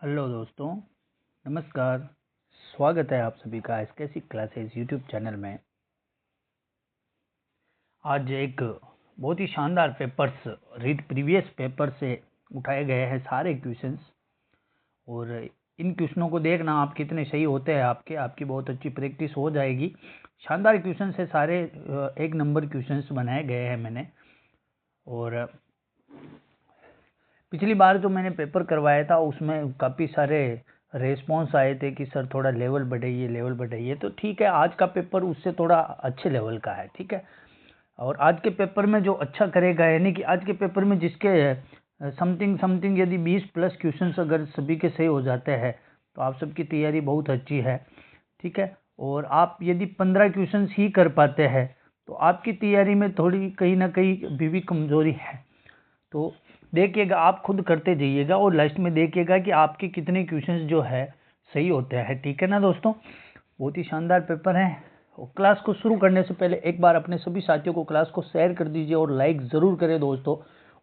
Hello दोस्तों, नमस्कार। स्वागत है आप सभी का एसकेसी क्लासेस यूट्यूब चैनल में। आज एक बहुत ही शानदार पेपर्स रीड प्रीवियस पेपर से उठाए गए हैं सारे क्वेश्चंस, और इन क्वेश्चनों को देखना आप कितने सही होते हैं, आपकी बहुत अच्छी प्रैक्टिस हो जाएगी। शानदार क्वेश्चन से सारे एक नंबर क्वेश्चंस बनाए गए हैं मैंने। और पिछली बार जो मैंने पेपर करवाया था उसमें काफ़ी सारे रेस्पॉन्स आए थे कि सर थोड़ा लेवल बढ़ाइए, तो ठीक है, आज का पेपर उससे थोड़ा अच्छे लेवल का है, ठीक है। और आज के पेपर में जो अच्छा करेगा, यानी कि आज के पेपर में जिसके समथिंग यदि 20 प्लस क्वेश्चंस अगर सभी के सही हो जाते हैं तो आप सबकी तैयारी बहुत अच्छी है, ठीक है। और आप यदि 15 क्वेश्चंस ही कर पाते हैं तो आपकी तैयारी में थोड़ी कहीं ना कहीं अभी भी कमजोरी है। तो देखिएगा, आप खुद करते जाइएगा और लास्ट में देखिएगा कि आपके कितने क्वेश्चंस जो है सही होते हैं, ठीक है ना दोस्तों। बहुत ही शानदार पेपर है। और क्लास को शुरू करने से पहले एक बार अपने सभी साथियों को क्लास को शेयर कर दीजिए और लाइक ज़रूर करें दोस्तों।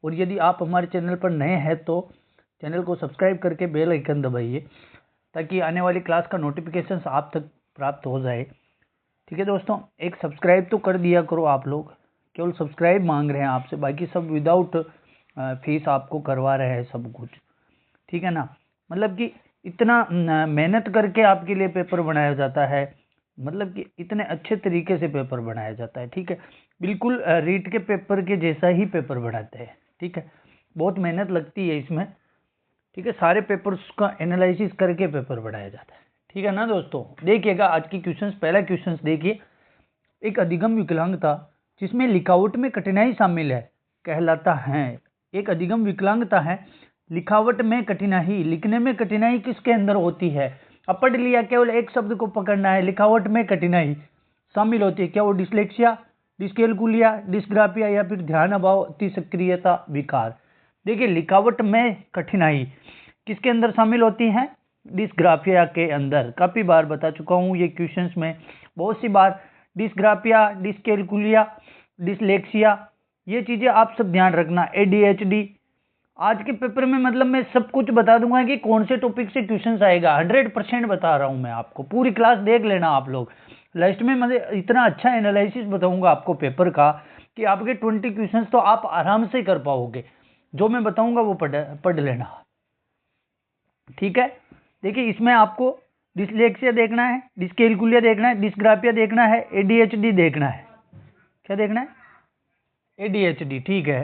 और यदि आप हमारे चैनल पर नए हैं तो चैनल को सब्सक्राइब करके बेल आइकन दबाइए ताकि आने वाली क्लास का नोटिफिकेशन आप तक प्राप्त हो जाए, ठीक है दोस्तों। एक सब्सक्राइब तो कर दिया करो, आप लोग केवल सब्सक्राइब मांग रहे हैं आपसे, बाकी सब विदाउट फीस आपको करवा रहे हैं सब कुछ, ठीक है ना। मतलब कि इतना मेहनत करके आपके लिए पेपर बनाया जाता है, मतलब कि इतने अच्छे तरीके से पेपर बनाया जाता है, ठीक है। बिल्कुल रीट के पेपर के जैसा ही पेपर बनाते हैं, ठीक है। बहुत मेहनत लगती है इसमें, ठीक है। सारे पेपर्स का एनालिसिस करके पेपर बनाया जाता है, ठीक है ना दोस्तों। देखिएगा आज की क्वेश्चंस, पहला क्वेश्चंस देखिए। एक अधिगम विकलांगता जिसमें लिखावट में कठिनाई शामिल है कहलाता है। एक अधिगम विकलांगता है, लिखावट में कठिनाई, लिखने में कठिनाई किसके अंदर होती है। अब पढ़ लिया, केवल एक शब्द को पकड़ना है, लिखावट में कठिनाई शामिल होती है। क्या वो डिसलेक्सिया, डिस्कैलकुलिया, डिस्ग्राफिया या फिर ध्यान अभाव, अति सक्रियता विकार। देखिए, लिखावट में कठिनाई किसके अंदर शामिल होती है, डिस्ग्राफिया के अंदर। काफी बार बता चुका हूँ ये क्वेश्चंस में बहुत सी बार। डिस्ग्राफिया, डिस्कैलकुलिया, डिसलेक्सिया, ये चीजें आप सब ध्यान रखना। ADHD आज के पेपर में मतलब मैं सब कुछ बता दूंगा कि कौन से टॉपिक से क्वेश्चंस आएगा, 100% बता रहा हूं मैं आपको। पूरी क्लास देख लेना आप लोग, लास्ट में मैं इतना अच्छा एनालिसिस बताऊंगा आपको पेपर का कि आपके 20 क्वेश्चंस तो आप आराम से कर पाओगे। जो मैं बताऊंगा वो पढ़ लेना, ठीक है। देखिए, इसमें आपको डिसलेक्सिया देखना है, डिस्कैलकुलिया देखना है, डिस्ग्राफिया देखना है, ADHD देखना है। क्या देखना है? ADHD, ठीक है,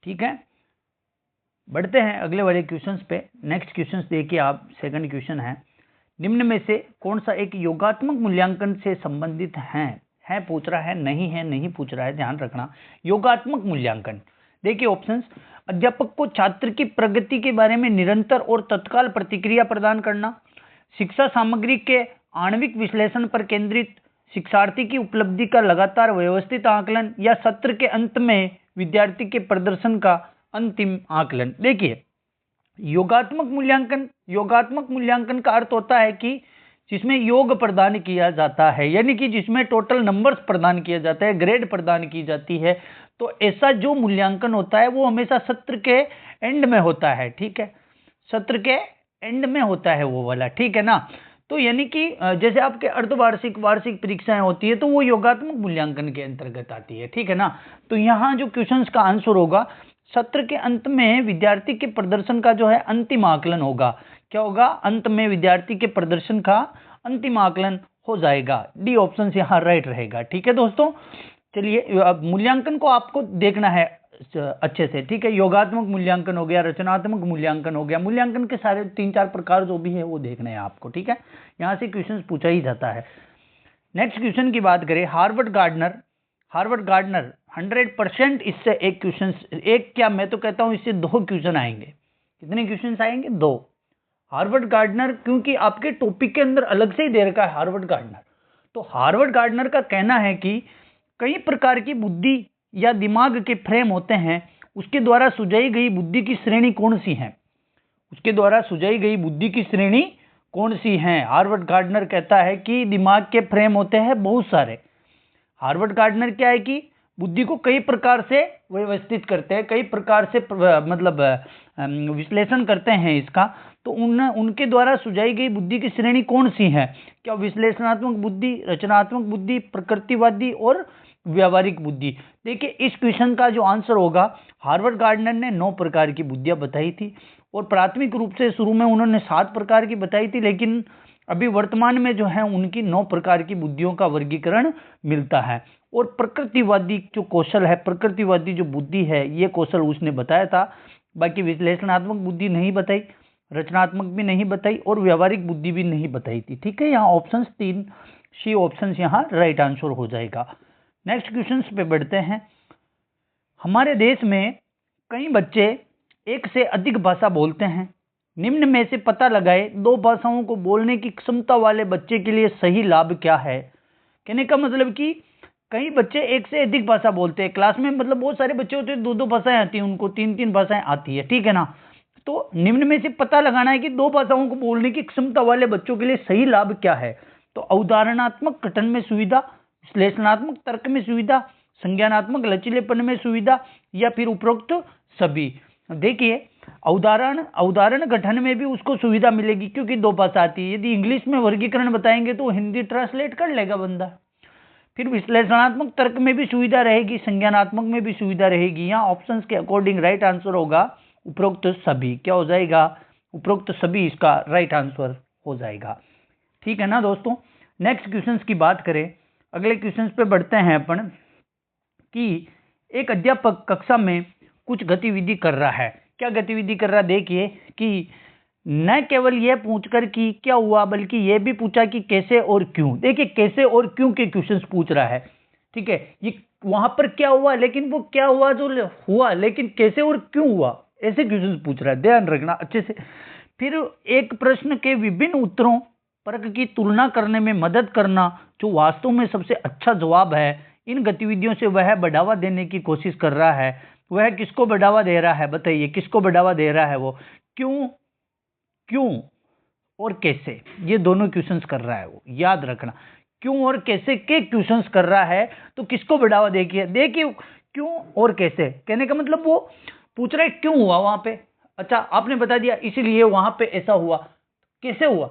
ठीक है। बढ़ते हैं अगले वाले क्वेश्चंस पे। नेक्स्ट क्वेश्चंस देखिए आप। सेकंड क्वेश्चन है, निम्न में से कौन सा एक योगात्मक मूल्यांकन से संबंधित है पूछ रहा है, नहीं पूछ रहा है, ध्यान रखना। योगात्मक मूल्यांकन, देखिए ऑप्शंस। अध्यापक को छात्र की प्रगति के बारे में निरंतर और तत्काल प्रतिक्रिया प्रदान करना, शिक्षा सामग्री के आणविक विश्लेषण पर केंद्रित, शिक्षार्थी की उपलब्धि का लगातार व्यवस्थित आकलन, या सत्र के अंत में विद्यार्थी के प्रदर्शन का अंतिम आकलन। देखिए, योगात्मक मूल्यांकन का अर्थ होता है कि जिसमें योग प्रदान किया जाता है, यानी कि जिसमें टोटल नंबर्स प्रदान किए जाते हैं, ग्रेड प्रदान की जाती है। तो ऐसा जो मूल्यांकन होता है वो हमेशा सत्र के एंड में होता है, ठीक है। सत्र के एंड में होता है वो वाला, ठीक है ना। तो यानी कि जैसे आपके अर्धवार्षिक, वार्षिक परीक्षाएं होती है तो वो योगात्मक मूल्यांकन के अंतर्गत आती है, ठीक है ना। तो यहाँ जो क्वेश्चंस का आंसर होगा, सत्र के अंत में विद्यार्थी के प्रदर्शन का जो है अंतिम आकलन होगा। क्या होगा? अंत में विद्यार्थी के प्रदर्शन का अंतिम आकलन हो जाएगा। डी ऑप्शन यहाँ राइट रहेगा, ठीक है दोस्तों। चलिए, अब मूल्यांकन को आपको देखना है अच्छे से, ठीक है। योगात्मक मूल्यांकन हो गया, रचनात्मक मूल्यांकन हो गया, मूल्यांकन के सारे 3-4 प्रकार जो भी है वो देखने हैं आपको, ठीक है। यहाँ से क्वेश्चन पूछा ही जाता है। नेक्स्ट क्वेश्चन की बात करें, हार्वर्ड गार्डनर 100% इससे एक क्वेश्चन, एक क्या मैं तो कहता हूं इससे 2 क्वेश्चन आएंगे। कितने क्वेश्चन आएंगे? 2। हार्वर्ड गार्डनर, क्योंकि आपके टॉपिक के अंदर अलग से ही दे रखा है हार्वर्ड गार्डनर। तो हार्वर्ड गार्डनर का कहना है कि कई प्रकार की बुद्धि या दिमाग के फ्रेम होते हैं, उसके द्वारा सुझाई गई बुद्धि की श्रेणी कौन सी है? उसके द्वारा सुझाई गई बुद्धि की श्रेणी कौन सी है? हार्वर्ड गार्डनर कहता है कि दिमाग के फ्रेम होते हैं बहुत सारे। हार्वर्ड गार्डनर क्या है कि बुद्धि को कई प्रकार से व्यवस्थित करते हैं, कई प्रकार से मतलब विश्लेषण करते हैं इसका, तो उनके द्वारा सुझाई गई बुद्धि की श्रेणी कौन सी है? क्या विश्लेषणात्मक बुद्धि, रचनात्मक बुद्धि, प्रकृतिवादी और व्यावहारिक बुद्धि? देखिए इस क्वेश्चन का जो आंसर होगा, हार्वर्ड गार्डनर ने 9 प्रकार की बुद्धियां बताई थी और प्राथमिक रूप से शुरू में उन्होंने 7 प्रकार की बताई थी, लेकिन अभी वर्तमान में जो है उनकी 9 प्रकार की बुद्धियों का वर्गीकरण मिलता है। और प्रकृतिवादी जो कौशल है, प्रकृतिवादी जो बुद्धि है, ये कौशल उसने बताया था। बाकी विश्लेषणात्मक बुद्धि नहीं बताई, रचनात्मक भी नहीं बताई और व्यावहारिक बुद्धि भी नहीं बताई थी। ठीक है, यहाँ ऑप्शन 3 सी ऑप्शन यहाँ राइट आंसर हो जाएगा। नेक्स्ट क्वेश्चन पे बढ़ते हैं। हमारे देश में कई बच्चे एक से अधिक भाषा बोलते हैं। निम्न में से पता लगाए 2 भाषाओं को बोलने की क्षमता वाले बच्चे के लिए सही लाभ क्या है? कहने का मतलब कि कई बच्चे एक से अधिक भाषा बोलते हैं क्लास में, मतलब बहुत सारे बच्चे होते हैं 2-2 भाषाएं आती हैं उनको, 3-3 भाषाएं आती है, ठीक है ना। तो निम्न में से पता लगाना है कि 2 भाषाओं को बोलने की क्षमता वाले बच्चों के लिए सही लाभ क्या है? तो अवधारणात्मक गठन में सुविधा, विश्लेषणात्मक तर्क में सुविधा, संज्ञानात्मक लचीलेपन में सुविधा, या फिर उपरोक्त सभी। देखिए अवधारण गठन में भी उसको सुविधा मिलेगी क्योंकि 2 भाषा आती है। यदि इंग्लिश में वर्गीकरण बताएंगे तो हिंदी ट्रांसलेट कर लेगा बंदा। फिर विश्लेषणात्मक तर्क में भी सुविधा रहेगी, संज्ञानात्मक में भी सुविधा रहेगी। यहाँ ऑप्शंस के अकॉर्डिंग राइट आंसर होगा उपरोक्त सभी। क्या हो जाएगा? उपरोक्त सभी इसका राइट आंसर हो जाएगा। ठीक है ना दोस्तों। नेक्स्ट क्वेश्चंस की बात करें, अगले क्वेश्चंस पे बढ़ते हैं अपन कि एक अध्यापक कक्षा में कुछ गतिविधि कर रहा है। क्या गतिविधि कर रहा? देखिए कि न केवल यह पूछकर कि क्या हुआ, बल्कि यह भी पूछा कि कैसे और क्यों। देखिए कैसे और क्यों के क्वेश्चंस पूछ रहा है, ठीक है। ये वहां पर क्या हुआ, लेकिन वो क्या हुआ जो हुआ, लेकिन कैसे और क्यों हुआ, ऐसे क्वेश्चंस पूछ रहा है, ध्यान रखना अच्छे से। फिर एक प्रश्न के विभिन्न उत्तरों तर्क की तुलना करने में मदद करना, जो वास्तव में सबसे अच्छा जवाब है। इन गतिविधियों से वह बढ़ावा देने की कोशिश कर रहा है। वह किसको बढ़ावा दे रहा है? बताइए किसको बढ़ावा दे रहा है वो? क्यों और कैसे, ये दोनों क्वेश्चंस कर रहा है वो, याद रखना। क्यों और कैसे के क्वेश्चंस कर रहा है, तो किसको बढ़ावा देखिए क्यों और कैसे कहने का मतलब वो पूछ रहा है क्यों हुआ वहां पे। अच्छा आपने बता दिया इसीलिए वहां पे ऐसा हुआ। कैसे हुआ,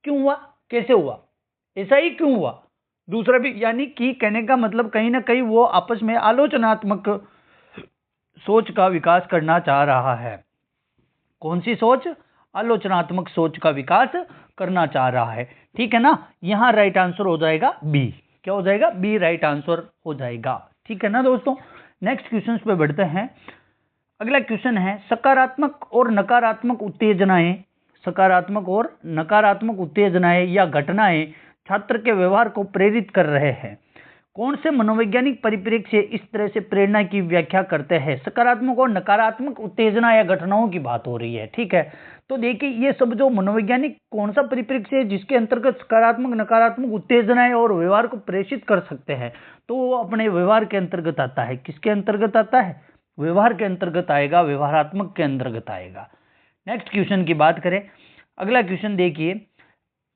क्यों हुआ, कैसे हुआ, ऐसा ही क्यों हुआ, दूसरा भी। यानी कि कहने का मतलब कहीं ना कहीं वो आपस में आलोचनात्मक सोच का विकास करना चाह रहा है। कौन सी सोच? आलोचनात्मक सोच का विकास करना चाह रहा है। ठीक है ना, यहां राइट आंसर हो जाएगा बी। क्या हो जाएगा? बी राइट आंसर हो जाएगा। ठीक है ना दोस्तों। नेक्स्ट क्वेश्चन पे बढ़ते हैं। अगला क्वेश्चन है सकारात्मक और नकारात्मक उत्तेजनाएं, सकारात्मक और नकारात्मक उत्तेजनाएं या घटनाएं छात्र के व्यवहार को प्रेरित कर रहे हैं। कौन से मनोवैज्ञानिक परिप्रेक्ष्य से इस तरह से प्रेरणा की व्याख्या करते हैं? सकारात्मक और नकारात्मक उत्तेजना या घटनाओं की बात हो रही है, ठीक है। तो देखिए ये सब जो मनोवैज्ञानिक कौन सा परिप्रेक्ष्य है जिसके अंतर्गत सकारात्मक नकारात्मक उत्तेजनाएं और व्यवहार को प्रेषित कर सकते हैं, तो वो अपने व्यवहार के अंतर्गत आता है। किसके अंतर्गत आता है? व्यवहार के अंतर्गत आएगा, व्यवहारात्मक के अंतर्गत आएगा। नेक्स्ट क्वेश्चन की बात करें, अगला क्वेश्चन देखिए।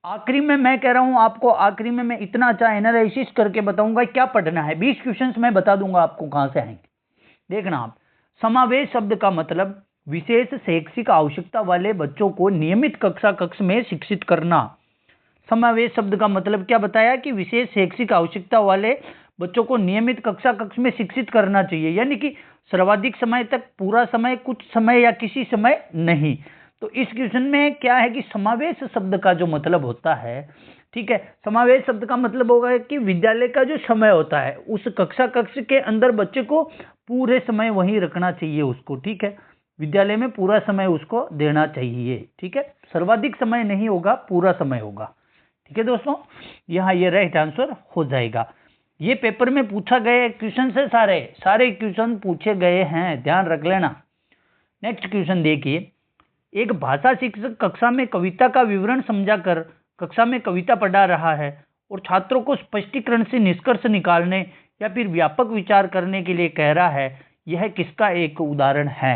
आखिरी में मैं कह रहा हूं आपको, आखिरी में मैं इतना अच्छा एनालिसिस करके बताऊंगा क्या पढ़ना है। 20 क्वेश्चंस मैं बता दूंगा आपको कहां से आएंगे। देखना आप। समावेश शब्द का मतलब विशेष शैक्षिक आवश्यकता वाले बच्चों को नियमित कक्ष में शिक्षित करना। समावेश शब्द का मतलब क्या बताया कि विशेष शैक्षिक आवश्यकता वाले बच्चों को नियमित कक्ष में शिक्षित करना चाहिए, यानी कि सर्वाधिक समय तक, पूरा समय, कुछ समय या किसी समय नहीं। तो इस क्वेश्चन में क्या है कि समावेश शब्द का जो मतलब होता है, ठीक है, समावेश शब्द का मतलब होगा कि विद्यालय का जो समय होता है उस कक्ष के अंदर बच्चे को पूरे समय वहीं रखना चाहिए उसको, ठीक है। विद्यालय में पूरा समय उसको देना चाहिए, ठीक है। सर्वाधिक समय नहीं होगा, पूरा समय होगा, ठीक है दोस्तों। यहाँ ये राइट आंसर हो जाएगा। ये पेपर में पूछा गए क्वेश्चन से सारे क्वेश्चन पूछे गए हैं, ध्यान रख लेना। नेक्स्ट क्वेश्चन देखिए। एक भाषा शिक्षक कक्षा में कविता का विवरण समझाकर कक्षा में कविता पढ़ा रहा है और छात्रों को स्पष्टीकरण से निष्कर्ष निकालने या फिर व्यापक विचार करने के लिए कह रहा है। यह किसका एक उदाहरण है?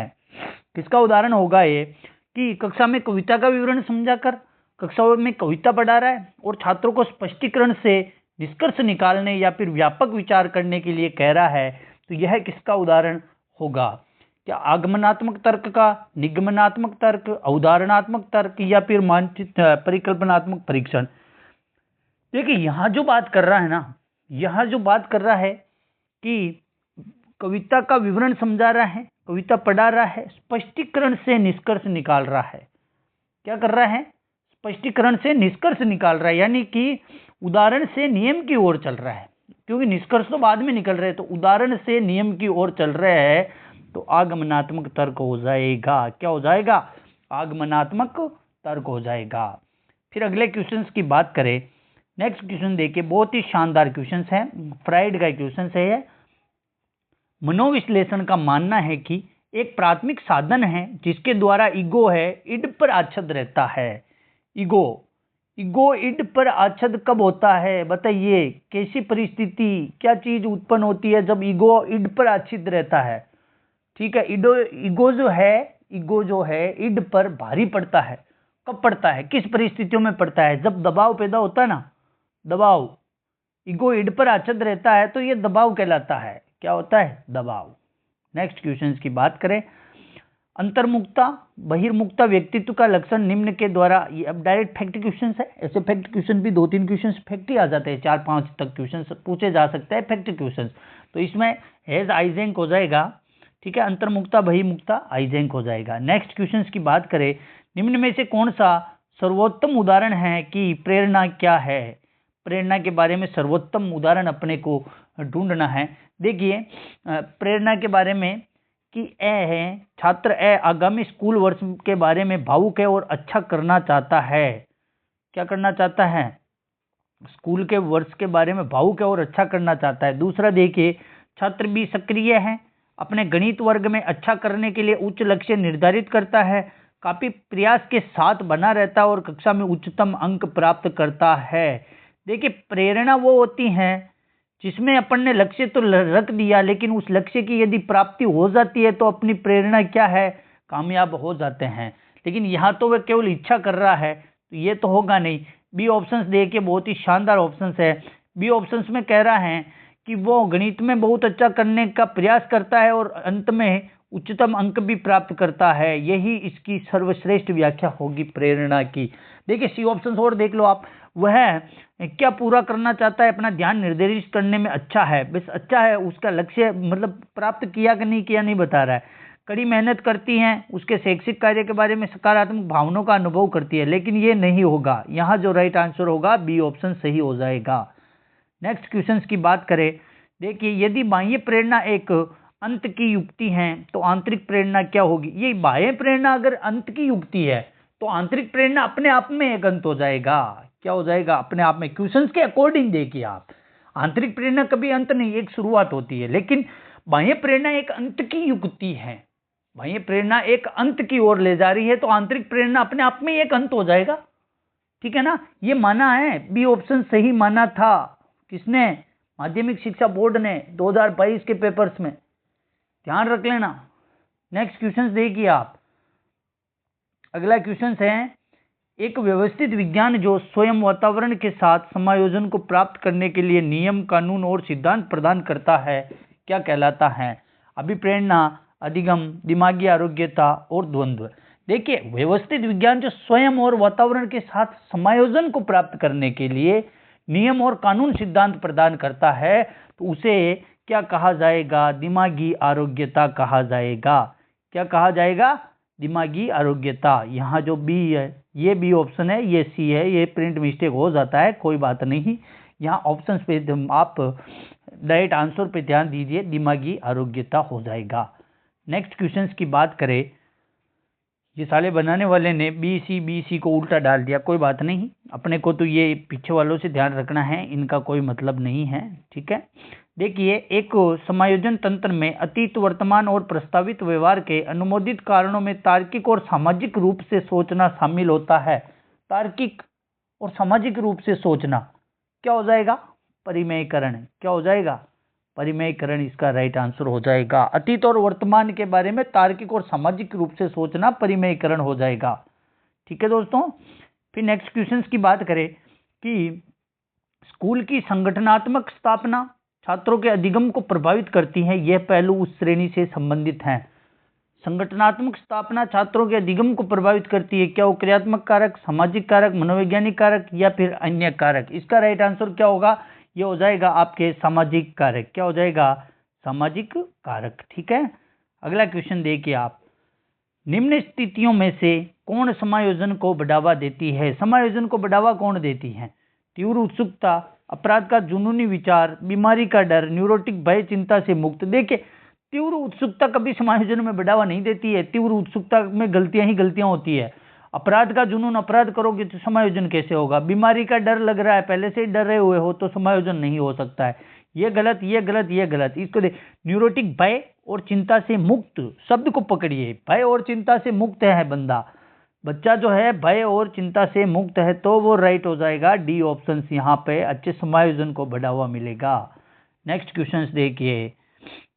किसका उदाहरण होगा ये कि कक्षा में कविता का विवरण समझाकर कक्षा में कविता पढ़ा रहा है और छात्रों को स्पष्टीकरण से निष्कर्ष निकालने या फिर व्यापक विचार करने के लिए कह रहा है। तो यह किसका उदाहरण होगा? क्या आगमनात्मक तर्क का, निगमनात्मक तर्क, अवधारणात्मक तर्क, या फिर मानचित परिकल्पनात्मक परीक्षण? देखिए यहाँ जो बात कर रहा है ना, यहाँ जो बात कर रहा है कि कविता का विवरण समझा रहा है, कविता पढ़ा रहा है, स्पष्टीकरण से निष्कर्ष निकाल रहा है। क्या कर रहा है? स्पष्टीकरण से निष्कर्ष निकाल रहा है, यानी कि उदाहरण से नियम की ओर चल रहा है, क्योंकि निष्कर्ष तो बाद में निकल रहे हैं, तो उदाहरण से नियम की ओर चल रहे हैं, तो आगमनात्मक तर्क हो जाएगा। क्या हो जाएगा? आगमनात्मक तर्क हो जाएगा। फिर अगले क्वेश्चंस की बात करें, नेक्स्ट क्वेश्चन देखिए, बहुत ही शानदार क्वेश्चन है, फ्राइड का क्वेश्चन है। मनोविश्लेषण का मानना है कि एक प्राथमिक साधन है जिसके द्वारा ईगो है इड पर आच्छद रहता है। ईगो इड पर आच्छद कब होता है बताइए? कैसी परिस्थिति, क्या चीज उत्पन्न होती है जब ईगो इड पर आच्छित रहता है? ठीक है, ईगो जो है इड पर भारी पड़ता है। कब पड़ता है, किस परिस्थितियों में पड़ता है? जब दबाव पैदा होता है ना, दबाव, ईगो इड पर आच्छद रहता है तो ये दबाव कहलाता है। क्या होता है? दबाव। नेक्स्ट क्वेश्चन की बात करें, अंतर्मुखता बहिर्मुखता व्यक्तित्व का लक्षण निम्न के द्वारा, ये अब डायरेक्ट फैक्ट क्वेश्चन है। ऐसे फैक्ट क्वेश्चन भी 2-3 क्वेश्चन फैक्ट ही आ जाते हैं, 4-5 तक क्वेश्चन पूछे जा सकते हैं फैक्ट क्वेश्चन। तो इसमें हैज आइजेंक हो जाएगा। ठीक है, अंतर्मुखता बहिर्मुखता आइजेंक हो जाएगा। नेक्स्ट क्वेश्चन की बात करें, निम्न में से कौन सा सर्वोत्तम उदाहरण है कि प्रेरणा क्या है? प्रेरणा के बारे में सर्वोत्तम उदाहरण अपने को ढूंढना है। देखिए प्रेरणा के बारे में कि ए है, छात्र ए आगामी स्कूल वर्ष के बारे में भावुक है और अच्छा करना चाहता है। क्या करना चाहता है? स्कूल के वर्ष के बारे में भावुक है और अच्छा करना चाहता है। दूसरा देखिए, छात्र बी सक्रिय है, अपने गणित वर्ग में अच्छा करने के लिए उच्च लक्ष्य निर्धारित करता है, काफी प्रयास के साथ बना रहता है और कक्षा में उच्चतम अंक प्राप्त करता है। देखिए प्रेरणा वो होती है जिसमें अपन ने लक्ष्य तो रख दिया, लेकिन उस लक्ष्य की यदि प्राप्ति हो जाती है तो अपनी प्रेरणा क्या है? कामयाब हो जाते हैं। लेकिन यहाँ तो वह केवल इच्छा कर रहा है, तो ये तो होगा नहीं। बी ऑप्शंस देखिए, बहुत ही शानदार ऑप्शंस है। बी ऑप्शंस में कह रहा है कि वो गणित में बहुत अच्छा करने का प्रयास करता है और अंत में उच्चतम अंक भी प्राप्त करता है। यही इसकी सर्वश्रेष्ठ व्याख्या होगी प्रेरणा की। देखिए सी ऑप्शन और देख लो आप, वह क्या पूरा करना चाहता है? अपना ध्यान निर्देशित करने में अच्छा है, बस अच्छा है, उसका लक्ष्य मतलब प्राप्त किया कि नहीं किया नहीं बता रहा है। कड़ी मेहनत करती हैं, उसके शैक्षिक कार्य के बारे में सकारात्मक भावनाओं का अनुभव करती है, लेकिन ये नहीं होगा। यहाँ जो राइट आंसर होगा बी ऑप्शन सही हो जाएगा। नेक्स्ट क्वेश्चन की बात करें, देखिए यदि बाह्य प्रेरणा एक अंत की युक्ति है तो आंतरिक प्रेरणा क्या होगी? ये बाह्य प्रेरणा अगर अंत की युक्ति है तो आंतरिक प्रेरणा अपने आप में एक अंत हो जाएगा। क्या हो जाएगा? अपने आप में। क्वेश्चंस के अकॉर्डिंग देखिए आप, आंतरिक प्रेरणा कभी अंत नहीं, एक शुरुआत होती है, लेकिन बाह्य प्रेरणा एक अंत की युक्ति है। बाह्य प्रेरणा एक अंत की ओर ले जा रही है तो आंतरिक प्रेरणा अपने आप में एक अंत हो जाएगा। ठीक है ना, ये माना है, बी ऑप्शन सही माना था। किसने? माध्यमिक शिक्षा बोर्ड ने 2022 के पेपर्स में, ध्यान रख लेना। नेक्स्ट क्वेश्चन देखिए आप, अगला क्वेश्चन है, एक व्यवस्थित विज्ञान जो स्वयं वातावरण के साथ समायोजन को प्राप्त करने के लिए नियम, कानून और सिद्धांत प्रदान करता है, क्या कहलाता है? अभिप्रेरणा, अधिगम, दिमागी आरोग्यता और द्वंद्व। देखिए व्यवस्थित विज्ञान जो स्वयं और वातावरण के साथ समायोजन को प्राप्त करने के लिए नियम और कानून सिद्धांत प्रदान करता है, तो उसे क्या कहा जाएगा? दिमागी आरोग्यता कहा जाएगा। क्या कहा जाएगा? दिमागी आरोग्यता। यहाँ जो बी है ये बी ऑप्शन है, ये सी है, ये प्रिंट मिस्टेक हो जाता है, कोई बात नहीं। यहाँ ऑप्शन पे आप डायरेक्ट आंसर पे ध्यान दीजिए, दिमागी आरोग्यता हो जाएगा। नेक्स्ट क्वेश्चन की बात करें, ये साले बनाने वाले ने बी सी को उल्टा डाल दिया, कोई बात नहीं, अपने को तो ये पीछे वालों से ध्यान रखना है, इनका कोई मतलब नहीं है। ठीक है, देखिए एक समायोजन तंत्र में अतीत, वर्तमान और प्रस्तावित व्यवहार के अनुमोदित कारणों में तार्किक और सामाजिक रूप से सोचना शामिल होता है। तार्किक और सामाजिक रूप से सोचना क्या हो जाएगा? परिमेयकरण। क्या हो जाएगा? परिमेयकरण इसका राइट आंसर हो जाएगा। अतीत और वर्तमान के बारे में तार्किक और सामाजिक रूप से सोचना परिमेयकरण हो जाएगा। ठीक है दोस्तों, फिर नेक्स्ट क्वेश्चन की बात करें कि स्कूल की संगठनात्मक स्थापना छात्रों के अधिगम को प्रभावित करती है, यह पहलू उस श्रेणी से संबंधित हैं। संगठनात्मक स्थापना छात्रों के अधिगम को प्रभावित करती है। क्या वो क्रियात्मक कारक, सामाजिक कारक, मनोवैज्ञानिक कारक या फिर अन्य कारक? इसका राइट आंसर क्या होगा? ये हो जाएगा आपके सामाजिक कारक। क्या हो जाएगा? सामाजिक कारक। ठीक है, अगला क्वेश्चन देखिए आप। निम्न स्थितियों में से कौन समायोजन को बढ़ावा देती है? समायोजन को बढ़ावा कौन देती है? तीव्र उत्सुकता, अपराध का जुनूनी विचार, बीमारी का डर, न्यूरोटिक भय, चिंता से मुक्त। देखिए, तीव्र उत्सुकता कभी समायोजन में बढ़ावा नहीं देती है। तीव्र उत्सुकता में गलतियां ही गलतियां होती है। अपराध का जुनून, अपराध करोगे तो समायोजन कैसे होगा? बीमारी का डर लग रहा है, पहले से ही डरे हुए हो तो समायोजन नहीं हो सकता है। ये गलत, ये गलत, ये गलत। इसको न्यूरोटिक भय और चिंता से मुक्त शब्द को पकड़िए। भय और चिंता से मुक्त है बंदा, बच्चा जो है भय और चिंता से मुक्त है, तो वो राइट हो जाएगा डी ऑप्शन। यहाँ पे अच्छे समायोजन को बढ़ावा मिलेगा। नेक्स्ट क्वेश्चन देखिए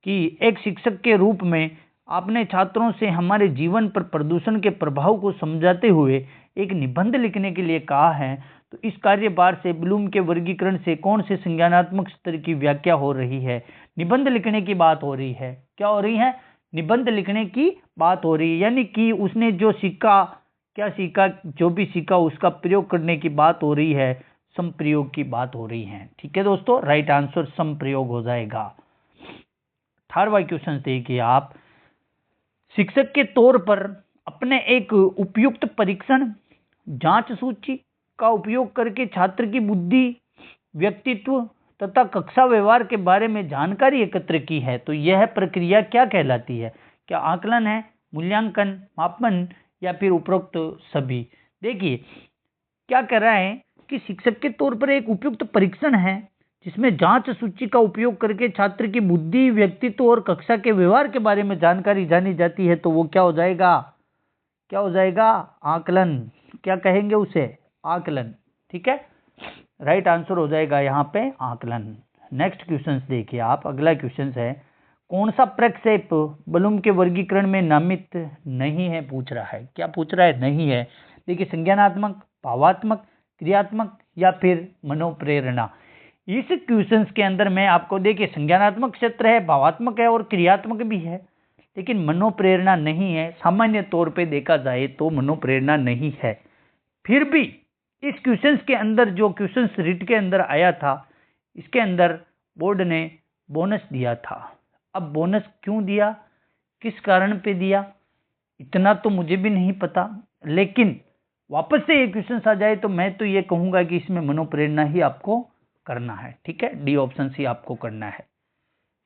कि एक शिक्षक के रूप में आपने छात्रों से हमारे जीवन पर प्रदूषण के प्रभाव को समझाते हुए एक निबंध लिखने के लिए कहा है, तो इस कार्यभार से ब्लूम के वर्गीकरण से कौन से संज्ञानात्मक स्तर की व्याख्या हो रही है? निबंध लिखने की बात हो रही है। क्या हो रही है? निबंध लिखने की बात हो रही है, यानी कि उसने जो सीखा, क्या सीखा, जो भी सीखा उसका प्रयोग करने की बात हो रही है, संप्रयोग की बात हो रही है। ठीक है दोस्तों, राइट आंसर संप्रयोग हो जाएगा। 18वां क्वेश्चन देखिए आप। शिक्षक के तौर पर अपने एक उपयुक्त परीक्षण जांच सूची का उपयोग करके छात्र की बुद्धि, व्यक्तित्व तथा कक्षा व्यवहार के बारे में जानकारी एकत्र की है, तो यह प्रक्रिया क्या कहलाती है? क्या आकलन है, मूल्यांकन, मापन या फिर उपरोक्त सभी? देखिए, क्या कर रहा है कि शिक्षक के तौर पर एक उपयुक्त परीक्षण है जिसमें जांच सूची का उपयोग करके छात्र की बुद्धि, व्यक्तित्व और कक्षा के व्यवहार के बारे में जानकारी जानी जाती है, तो वो क्या हो जाएगा? क्या हो जाएगा? आकलन। क्या कहेंगे उसे? आकलन। ठीक है, राइट आंसर हो जाएगा यहाँ पे आकलन। नेक्स्ट क्वेश्चन देखिए आप। अगला क्वेश्चन है, कौन सा प्रक्षेप ब्लूम के वर्गीकरण में नामित नहीं है? पूछ रहा है। क्या पूछ रहा है? नहीं है। देखिए, संज्ञानात्मक, भावात्मक, क्रियात्मक या फिर मनोप्रेरणा। इस क्वेश्चन के अंदर मैं आपको, देखिए, संज्ञानात्मक क्षेत्र है, भावात्मक है और क्रियात्मक भी है, लेकिन मनोप्रेरणा नहीं है। सामान्य तौर पे देखा जाए तो मनोप्रेरणा नहीं है। फिर भी इस क्वेश्चन के अंदर, जो क्वेश्चन रिट के अंदर आया था, इसके अंदर बोर्ड ने बोनस दिया था। अब बोनस क्यों दिया, किस कारण पे दिया, इतना तो मुझे भी नहीं पता, लेकिन वापस से ये क्वेश्चन आ जाए तो मैं तो ये कहूंगा कि इसमें मनोप्रेरणा ही आपको करना है। ठीक है, डी ऑप्शन ही आपको करना है।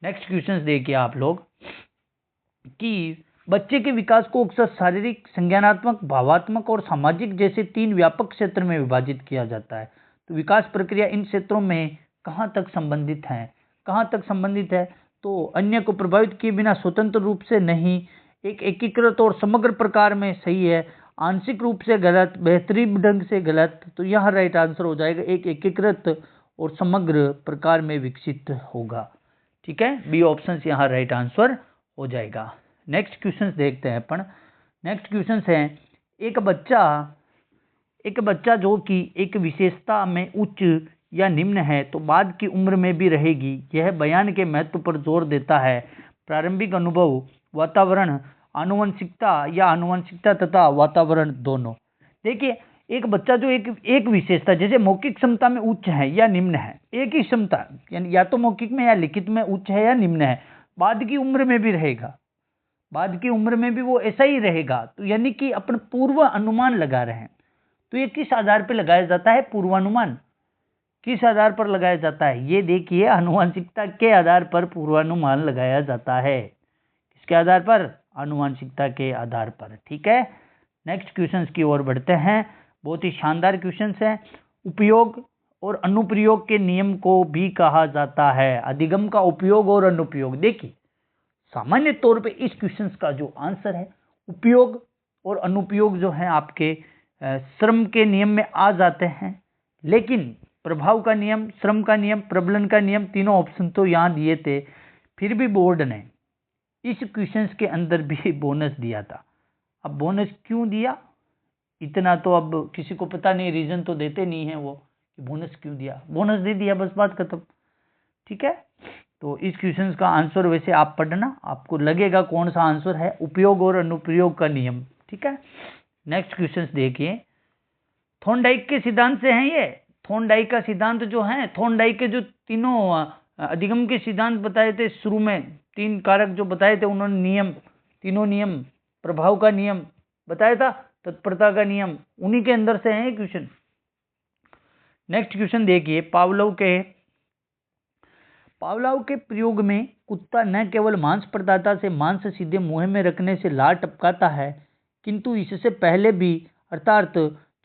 नेक्स्ट क्वेश्चन देखिए आप लोग कि बच्चे के विकास को अक्सर शारीरिक, संज्ञानात्मक, भावात्मक और सामाजिक जैसे 3 व्यापक क्षेत्र में विभाजित किया जाता है, तो विकास प्रक्रिया इन क्षेत्रों में कहाँ तक संबंधित है? कहाँ तक संबंधित है? तो अन्य को प्रभावित किए बिना स्वतंत्र रूप से नहीं, एक एकीकृत और समग्र प्रकार में सही है, आंशिक रूप से गलत, बेहतरीन ढंग से गलत। तो यह राइट आंसर हो जाएगा, एक एकीकृत और समग्र प्रकार में विकसित होगा। ठीक है, बी ऑप्शन यहाँ राइट आंसर हो जाएगा। नेक्स्ट क्वेश्चन देखते हैं अपन। नेक्स्ट क्वेश्चन है, एक बच्चा जो कि एक विशेषता में उच्च या निम्न है तो बाद की उम्र में भी रहेगी, यह बयान के महत्व पर जोर देता है। प्रारंभिक अनुभव, वातावरण, आनुवंशिकता या आनुवंशिकता तथा वातावरण दोनों। देखिए, एक बच्चा जो एक विशेषता, जैसे मौखिक क्षमता में उच्च है या निम्न है, एक ही क्षमता, यानी या तो मौखिक में या लिखित में उच्च है या निम्न है, बाद की उम्र में भी रहेगा, बाद की उम्र में भी वो ऐसा ही रहेगा, तो यानी कि अपन पूर्व अनुमान लगा रहे हैं। तो ये किस आधार पर लगाया जाता है? पूर्वानुमान। किस आधार पर लगाया जाता है? ये देखिए, आनुवंशिकता के आधार पर पूर्वानुमान लगाया जाता है। किसके आधार पर? आनुवंशिकता के आधार पर। ठीक है, नेक्स्ट क्वेश्चन की ओर बढ़ते हैं। बहुत ही शानदार क्वेश्चन है। उपयोग और अनुप्रयोग के नियम को भी कहा जाता है। अधिगम का उपयोग और अनुप्रयोग। देखिए, सामान्य तौर पे इस क्वेश्चन का जो आंसर है, उपयोग और अनुप्रयोग जो है आपके श्रम के नियम में आ जाते हैं, लेकिन प्रभाव का नियम, श्रम का नियम, प्रबलन का नियम, तीनों ऑप्शन तो यहाँ दिए थे। फिर भी बोर्ड ने इस क्वेश्चन के अंदर भी बोनस दिया था। अब बोनस क्यों दिया, इतना तो अब किसी को पता नहीं, रीजन तो देते नहीं है वो कि बोनस क्यों दिया। बोनस दे दिया, बस बात खत्म। ठीक है, तो इस क्वेश्चन का आंसर वैसे आप पढ़ना, आपको लगेगा कौन सा आंसर है, उपयोग और अनुप्रयोग का नियम। ठीक है, नेक्स्ट क्वेश्चन देखिए, थॉर्नडाइक के सिद्धांत से है ये। थॉर्नडाइक का सिद्धांत जो है, थॉर्नडाइक के जो तीनों अधिगम के सिद्धांत बताए थे शुरू में, 3 कारक जो बताए थे उन्होंने, नियम, तीनों नियम, प्रभाव का नियम बताया था, तत्परता का नियम, उन्हीं के अंदर से है क्वेश्चन। नेक्स्ट क्वेश्चन देखिए, पावलोव के प्रयोग में कुत्ता न केवल मांस प्रदाता से मांस सीधे मुंह में रखने से लार टपकाता है, किंतु इससे पहले भी, अर्थात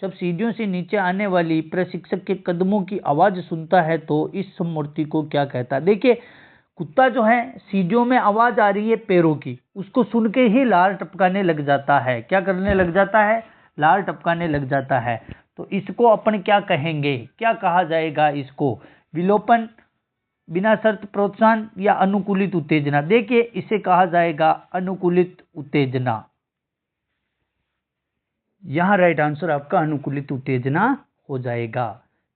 जब सीढ़ियों से नीचे आने वाली प्रशिक्षक के कदमों की आवाज सुनता है तो इस मूर्ति को क्या कहता है। देखिए, कुत्ता जो है सीढ़ियों में आवाज आ रही है पैरों की, उसको सुन के ही लार टपकाने लग जाता है। क्या करने लग जाता है? लार टपकाने लग जाता है। तो इसको अपन क्या कहेंगे, क्या कहा जाएगा इसको? विलोपन, बिना शर्त प्रोत्साहन या अनुकूलित उत्तेजना? देखिए, इसे कहा जाएगा अनुकूलित उत्तेजना। यहां राइट आंसर आपका अनुकूलित उत्तेजना हो जाएगा।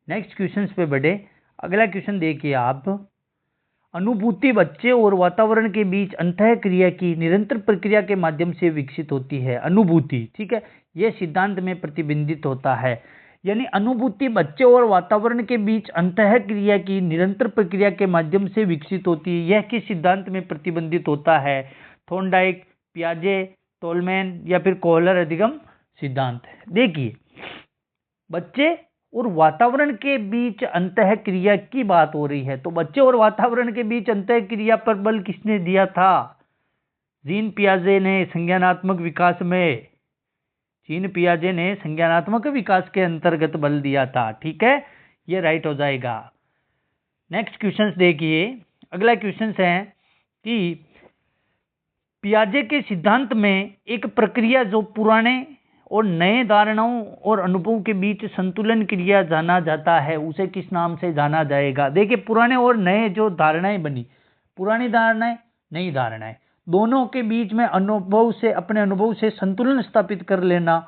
नेक्स्ट क्वेश्चन पे बढ़े। अगला क्वेश्चन देखिए आप, अनुभूति बच्चे और वातावरण के बीच अंतः क्रिया की निरंतर प्रक्रिया के माध्यम से विकसित होती है। अनुभूति, ठीक है, यह सिद्धांत में प्रतिबिंबित होता है। यानी अनुभूति बच्चे और वातावरण के बीच अंतः क्रिया की निरंतर प्रक्रिया के माध्यम से विकसित होती है। यह किस सिद्धांत में प्रतिबंधित होता है? थॉर्नडाइक, पियाजे, टोलमैन या फिर कोहलर अधिगम सिद्धांत है। देखिए, बच्चे और वातावरण के बीच अंतः क्रिया की बात हो रही है, तो बच्चे और वातावरण के बीच अंतः क्रिया पर बल किसने दिया था? जीन पियाजे ने संज्ञानात्मक विकास में, जीन पियाजे ने संज्ञानात्मक विकास के अंतर्गत बल दिया था। ठीक है, ये राइट हो जाएगा। नेक्स्ट क्वेश्चन देखिए, अगला क्वेश्चन है कि पियाजे के सिद्धांत में एक प्रक्रिया जो पुराने और नए धारणाओं और अनुभव के बीच संतुलन क्रिया जाना जाता है, उसे किस नाम से जाना जाएगा? देखिए, पुराने और नए जो धारणाएं बनी, पुरानी धारणाएं, नई धारणाएं, दोनों के बीच में अनुभव से, अपने अनुभव से संतुलन स्थापित कर लेना,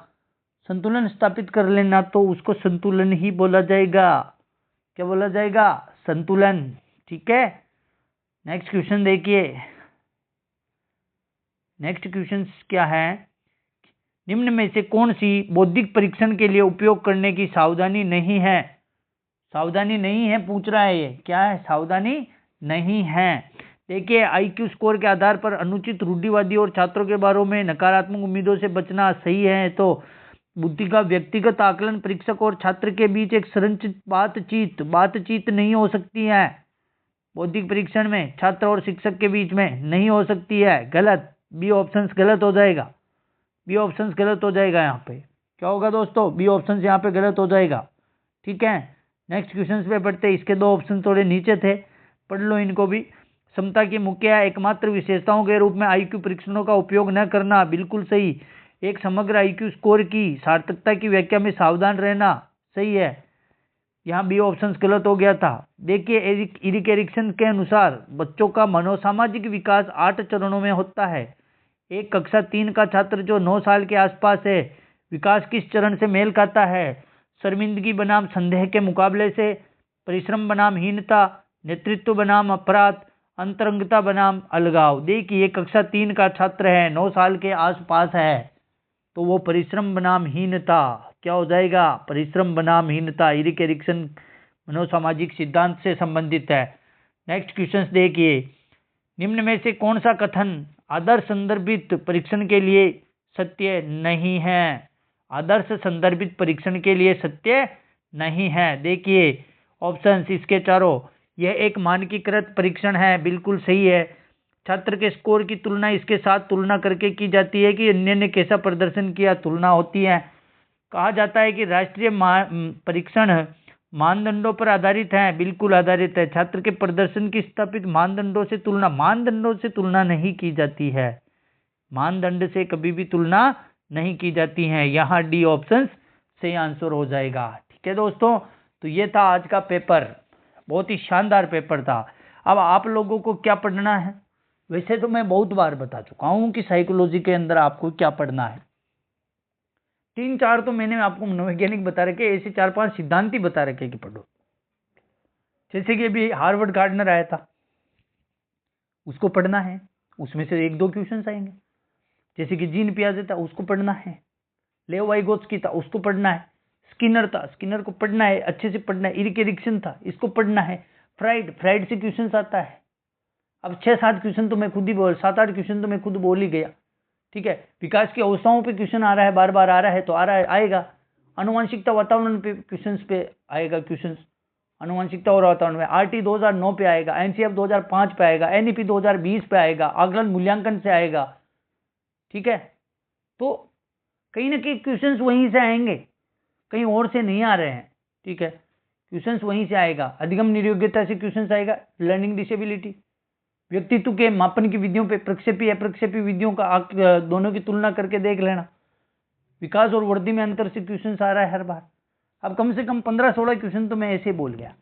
संतुलन स्थापित कर लेना, तो उसको संतुलन ही बोला जाएगा। क्या बोला जाएगा? संतुलन। ठीक है, नेक्स्ट क्वेश्चन देखिए। नेक्स्ट क्वेश्चन क्या है? निम्न में से कौन सी बौद्धिक परीक्षण के लिए उपयोग करने की सावधानी नहीं है? सावधानी नहीं है पूछ रहा है, ये क्या है? सावधानी नहीं है। देखिए, आईक्यू स्कोर के आधार पर अनुचित, रूढ़िवादी और छात्रों के बारे में नकारात्मक उम्मीदों से बचना सही है। तो बुद्धि का व्यक्तिगत आकलन परीक्षक और छात्र के बीच एक संरचित बातचीत नहीं हो सकती है। बौद्धिक परीक्षण में छात्र और शिक्षक के बीच में नहीं हो सकती है। गलत, बी ऑप्शन गलत हो जाएगा। बी ऑप्शन गलत हो जाएगा। यहाँ पे क्या होगा दोस्तों? बी ऑप्शन यहाँ पे गलत हो जाएगा। ठीक है, नेक्स्ट क्वेश्चन पे बढ़ते। इसके 2 ऑप्शन थोड़े नीचे थे, पढ़ लो इनको भी। क्षमता की मुख्य या एकमात्र विशेषताओं के रूप में आईक्यू परीक्षणों का उपयोग न करना, बिल्कुल सही। एक समग्र आईक्यू स्कोर की सार्थकता की व्याख्या में सावधान रहना, सही है। यहाँ बी ऑप्शन गलत हो गया था। देखिए, एरिक एरिक्सन के अनुसार बच्चों का मनोसामाजिक विकास 8 चरणों में होता है। एक कक्षा 3 का छात्र जो 9 साल के आसपास है, विकास किस चरण से मेल खाता है? शर्मिंदगी बनाम संदेह के मुकाबले से, परिश्रम बनाम हीनता, नेतृत्व बनाम अपराध, अंतरंगता बनाम अलगाव। देखिए, कक्षा 3 का छात्र है, 9 साल के आसपास है, तो वो परिश्रम बनाम हीनता, क्या हो जाएगा? परिश्रम बनाम हीनता। एरिक एरिक्सन मनोसामाजिक सिद्धांत से संबंधित है। नेक्स्ट क्वेश्चन देखिए, निम्न में से कौन सा कथन आदर्श संदर्भित परीक्षण के लिए सत्य नहीं है? आदर्श संदर्भित परीक्षण के लिए सत्य नहीं है। देखिए, ऑप्शंस इसके चारों। यह एक मानकीकृत परीक्षण है, बिल्कुल सही है। छात्र के स्कोर की तुलना इसके साथ तुलना करके की जाती है कि अन्य ने कैसा प्रदर्शन किया, तुलना होती है। कहा जाता है कि राष्ट्रीय परीक्षण मानदंडों पर आधारित है, बिल्कुल आधारित है। छात्र के प्रदर्शन की स्थापित मानदंडों से तुलना नहीं की जाती है। मानदंड से कभी भी तुलना नहीं की जाती है। यहाँ डी ऑप्शन सही आंसर हो जाएगा। ठीक है दोस्तों, तो ये था आज का पेपर, बहुत ही शानदार पेपर था। अब आप लोगों को क्या पढ़ना है? वैसे तो मैं बहुत बार बता चुका हूँ कि साइकोलॉजी के अंदर आपको क्या पढ़ना है। 3-4 तो मैंने आपको मनोवैज्ञानिक बता रखे, ऐसे 4-5 सिद्धांत ही बता रखे कि पढ़ो। जैसे कि अभी हार्वर्ड गार्डनर आया था, उसको पढ़ना है, उसमें से 1-2 क्वेश्चंस आएंगे। जैसे कि जीन पियाजे था, उसको पढ़ना है। लेओ वाइगोत्स्की था, उसको पढ़ना है। स्किनर था, स्किनर को पढ़ना है, अच्छे से पढ़ना है। इरिक एरिक्सन था, इसको पढ़ना है। फ्राइड से क्वेश्चंस आता है। अब 6-7 क्वेश्चन तो मैं खुद ही 7-8 क्वेश्चन तो मैं खुद बोल ही गया, ठीक है। विकास की अवस्थाओं पे क्वेश्चन आ रहा है, बार बार आ रहा है तो आ रहा है, आएगा। आनुवंशिकता वातावरण पे क्वेश्चन पे आएगा, क्वेश्चन आनुवंशिकता और वातावरण में। आरटी 2009 पे आएगा, एनसीएफ 2005 पे आएगा, एनईपी 2020 पे आएगा, आकलन मूल्यांकन से आएगा, ठीक है। तो कहीं ना कहीं क्वेश्चंस वहीं से आएंगे, कहीं और से नहीं आ रहे हैं, ठीक है। क्वेश्चंस वहीं से आएगा। अधिगम निर्योग्यता से क्वेश्चंस आएगा। लर्निंग डिसेबिलिटी, व्यक्तित्व के मापन की विधियों पे प्रक्षेपी अप्रक्षेपी विधियों का दोनों की तुलना करके देख लेना। विकास और वृद्धि में अंतर से क्वेश्चन आ रहा है हर बार। अब कम से कम 15-16 क्वेश्चन तो मैं ऐसे बोल गया।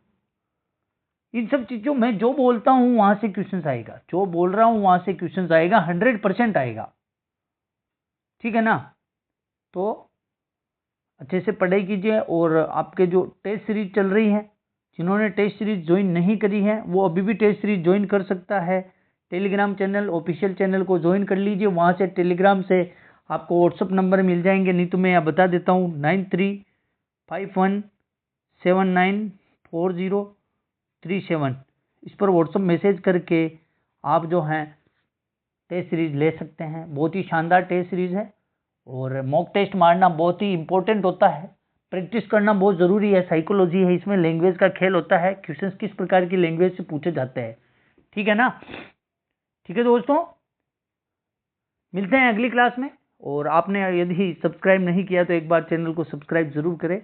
इन सब चीजों में जो बोलता हूं वहां से क्वेश्चन आएगा, जो बोल रहा हूं वहां से क्वेश्चन आएगा, 100% आएगा, ठीक है ना। तो अच्छे से पढ़ाई कीजिए। और आपके जो टेस्ट सीरीज चल रही है, जिन्होंने टेस्ट सीरीज ज्वाइन नहीं करी है वो अभी भी टेस्ट सीरीज ज्वाइन कर सकता है। टेलीग्राम चैनल, ऑफिशियल चैनल को ज्वाइन कर लीजिए। वहां से टेलीग्राम से आपको व्हाट्सअप नंबर मिल जाएंगे, नहीं तो मैं यहाँ बता देता हूँ 9351794037। इस पर व्हाट्सअप मैसेज करके आप जो हैं टेस्ट सीरीज ले सकते हैं। बहुत ही शानदार टेस्ट सीरीज है और मॉक टेस्ट मारना बहुत ही इंपॉर्टेंट होता है। प्रैक्टिस करना बहुत ज़रूरी है। साइकोलॉजी है, इसमें लैंग्वेज का खेल होता है। क्वेश्चंस किस प्रकार की लैंग्वेज से पूछे जाते हैं, ठीक है ना। ठीक है दोस्तों, मिलते हैं अगली क्लास में। और आपने यदि सब्सक्राइब नहीं किया तो एक बार चैनल को सब्सक्राइब जरूर करें,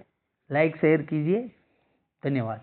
लाइक शेयर कीजिए। धन्यवाद।